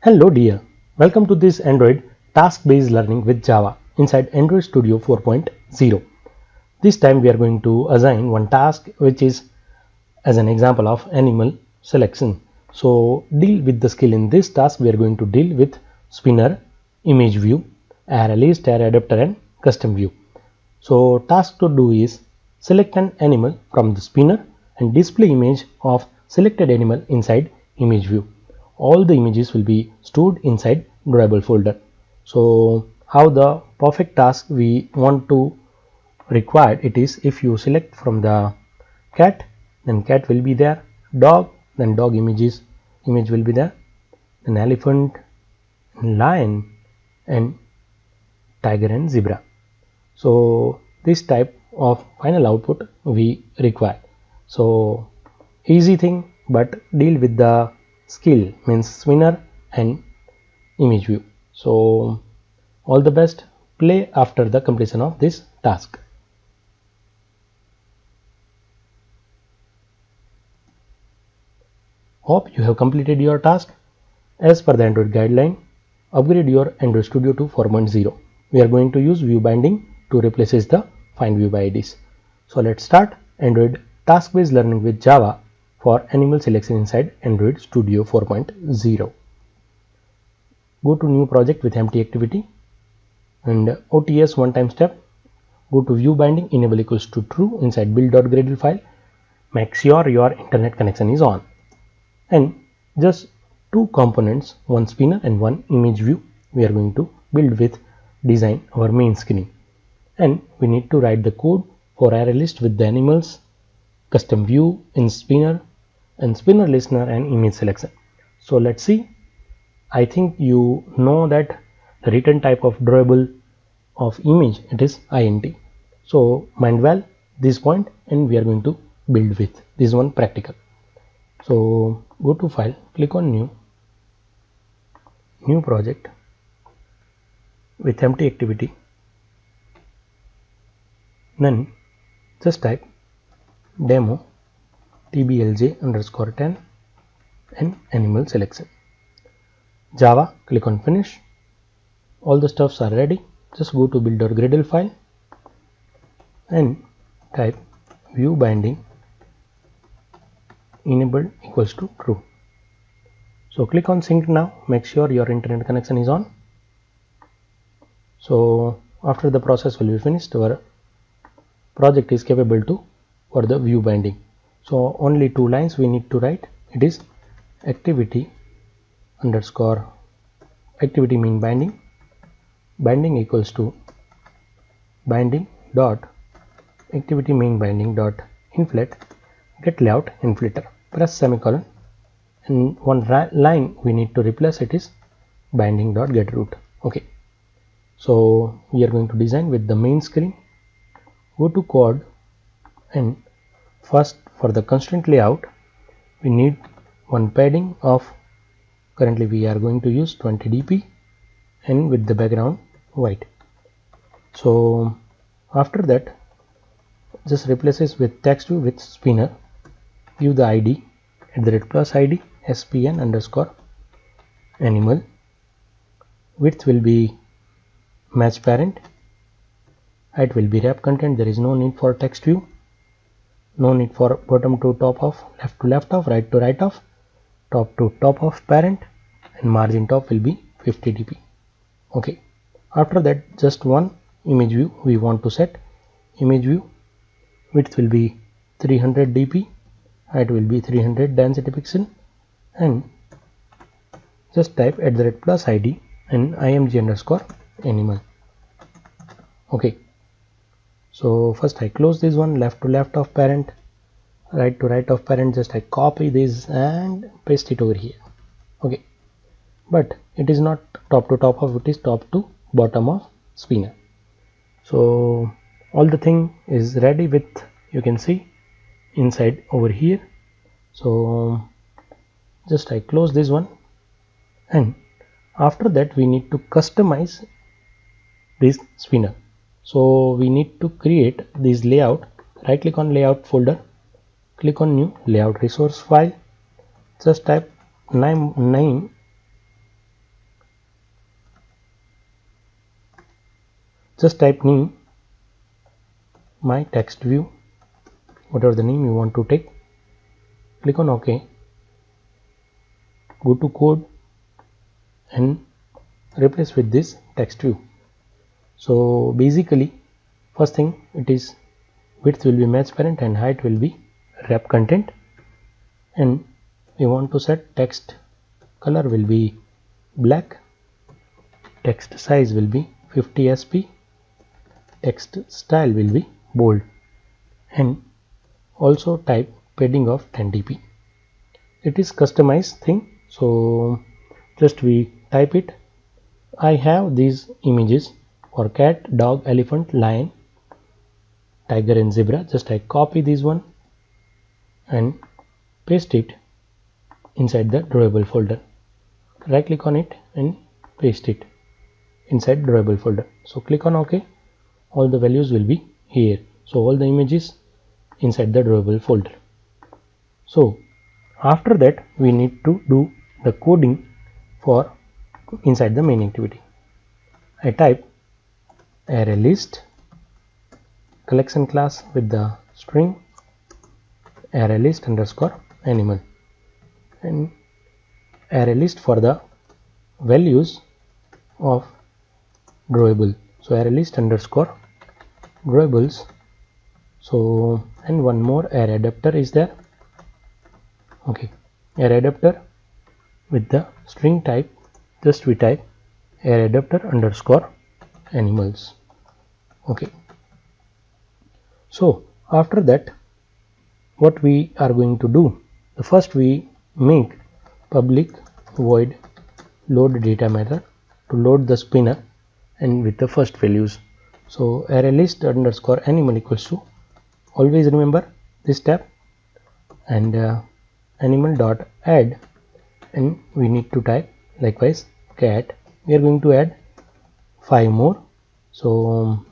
Hello dear, welcome to this Android task-based learning with Java inside Android Studio 4.0. This time we are going to assign one task which is as an example of animal selection. So deal with the skill in this task. We are going to deal with spinner, image view, array list, array adapter and custom view. So task to do is select an animal from the spinner and display image of selected animal inside image view. All the images will be stored inside drawable folder. So how the perfect task we want to require it is, if you select from the cat, then cat will be there, dog, then dog image will be there, then elephant, lion and tiger and zebra. So this type of final output we require. So easy thing, but deal with the skill means spinner and image view. So all the best. Play after the completion of this task. Hope you have completed your task. As per the Android guideline, upgrade your Android Studio to 4.0. We are going to use view binding to replace the find view by IDs. So let's start Android task-based learning with Java for animal selection inside Android Studio 4.0. Go to new project with empty activity and OTS one time step. Go to view binding, enable equals to true inside build.gradle file. Make sure your internet connection is on. And just two components, one spinner and one image view, we are going to build with design our main screen. And we need to write the code for array list with the animals, custom view in spinner and spinner listener and image selection. So let's see. I think you know that the return type of drawable of image, it is int. So mind well this point, and we are going to build with this one practical. So go to file, click on new project with empty activity, then just type demo tblj_10 and animal selection. Java, click on finish. All the stuffs are ready. Just go to build.gradle file and type view binding enabled equals to true. So click on sync now. Make sure your internet connection is on. So after the process will be finished, our project is capable to for the view binding. So only two lines we need to write. It is activity mean binding equals to binding dot activity mean binding dot inflate get layout inflator, press semicolon, and one line we need to replace it is binding dot get root. Okay, so we are going to design with the main screen. Go to code, and first for the constraint layout we need one padding of, currently we are going to use 20 dp and with the background white. So after that just replaces with text view with spinner, give the id @+id spn_ animal, width will be match parent, height will be wrap content. There is no need for text view, no need for bottom to top of, left to left of, right to right of, top to top of parent, and margin top will be 50 dp. Okay, after that just one image view we want to set. Image view width will be 300 dp, height will be 300 density pixel, and just type @+id and img_animal. Okay, so first I close this one, left to left of parent, right to right of parent, just I copy this and paste it over here. Okay, but it is not top to top of, it is top to bottom of spinner. So all the thing is ready with, you can see inside over here. So just I close this one, and after that we need to customize this spinner. So we need to create this layout. Right click on layout folder, click on new layout resource file, just type name just type name, my text view, whatever the name you want to take, click on OK, go to code and replace with this text view. So basically first thing, it is width will be match parent and height will be wrap content, and we want to set text color will be black, text size will be 50 sp, text style will be bold, and also type padding of 10 dp. It is customized thing, so just we type it. I have these images for cat, dog, elephant, lion, tiger and zebra. Just I copy this one and paste it inside the drawable folder. Right click on it and paste it inside drawable folder. So click on OK. All the values will be here. So all the images inside the drawable folder. So after that we need to do the coding for inside the main activity. I type array list collection class with the string array list underscore animal, and array list for the values of drawable. So array list underscore drawables. So and one more array adapter is there. Okay, array adapter with the string type, just we type array adapter underscore animals. Okay, so after that what we are going to do, the first we make public void load data method to load the spinner and with the first values. So array list underscore animal equals to, always remember this tab, and animal dot add, and we need to type likewise cat. We are going to add 5 more. So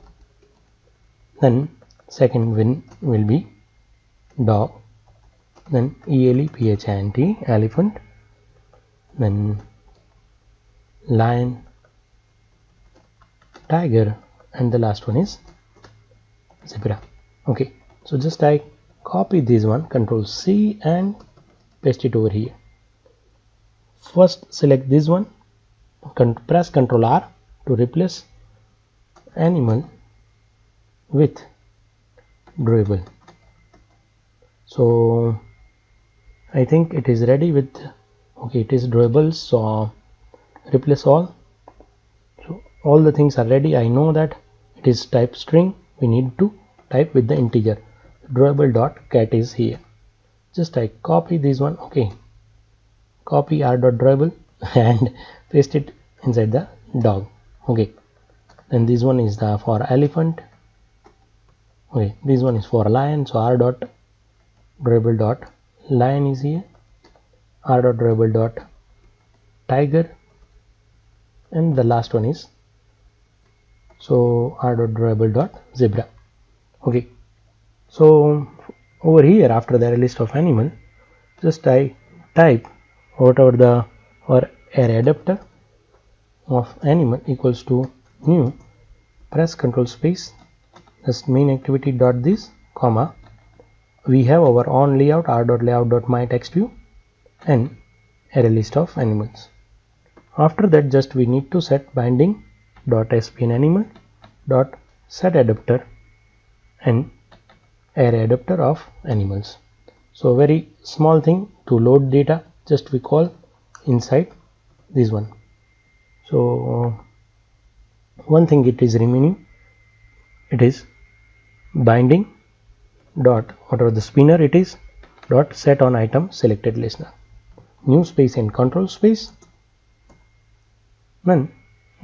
then second one will be dog, then elephant, elephant, then lion, tiger, and the last one is zebra. Okay, so just I copy this one, Control C and paste it over here. First select this one, press Ctrl R to replace animal with drawable. So I think it is ready with, okay, it is drawable, so replace all. So all the things are ready. I know that it is type string, we need to type with the integer. Drawable dot cat is here. Just I copy this one, okay, copy r dot drawable and paste it inside the dog. Okay, then this one is the for elephant. Okay, this one is for lion, so r dot drawable dot lion is here, r dot drawable dot tiger, and the last one is so r dot drawable dot zebra. Okay, so over here after the list of animal, just I type whatever the or array adapter of animal equals to new, press Ctrl space, just main activity dot this comma, we have our on layout r dot layout dot my text view and array list of animals. After that just we need to set binding dot spn animal dot set adapter and array adapter of animals. So very small thing to load data, just we call inside this one. So one thing it is remaining, it is binding dot whatever the spinner it is dot set on item selected listener, new space and control space. Then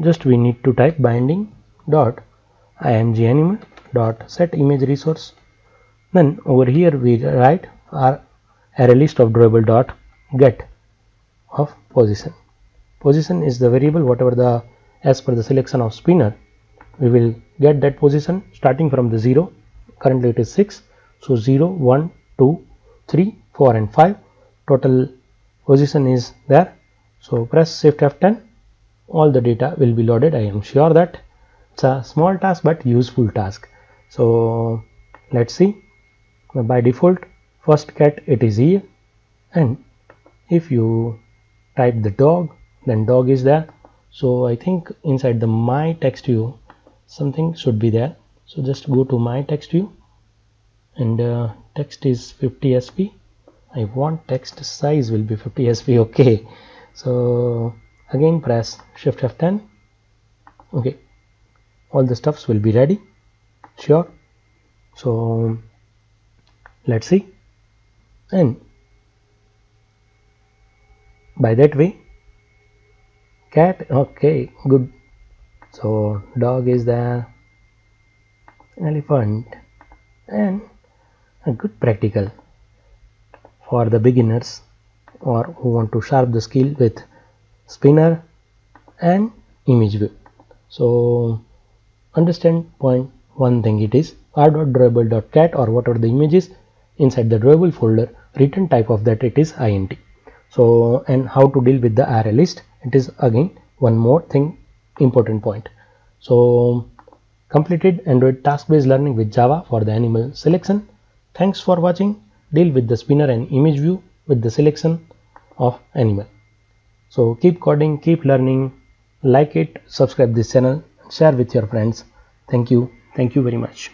just we need to type binding dot img animal dot set image resource. Then over here we write our array list of drawable dot get of position. Position is the variable whatever the as per the selection of spinner, we will get that position starting from the 0. Currently it is 6, so 0 1 2 3 4 and 5 total position is there. So press shift F10, all the data will be loaded. I am sure that It's a small task but useful task. So let's see. By default, first cat it is here, and if you type the dog, then dog is there. So I think inside the my text view something should be there. So just go to my text view, and text is 50 sp. I want text size will be 50 sp. Okay, so again press shift F10. Okay, all the stuffs will be ready. Sure. So let's see, and by that way cat, okay, good. So dog is there, elephant, and a good practical for the beginners or who want to sharp the skill with spinner and image view. So understand point one thing, it is r.drawable.cat or whatever the image is inside the drawable folder, return type of that it is int. So and how to deal with the array list, it is again one more thing, important point. So completed Android task based learning with Java for the animal selection. Thanks for watching. Deal with the spinner and image view with the selection of animal. So keep coding, keep learning, like it, subscribe this channel, share with your friends. Thank you very much.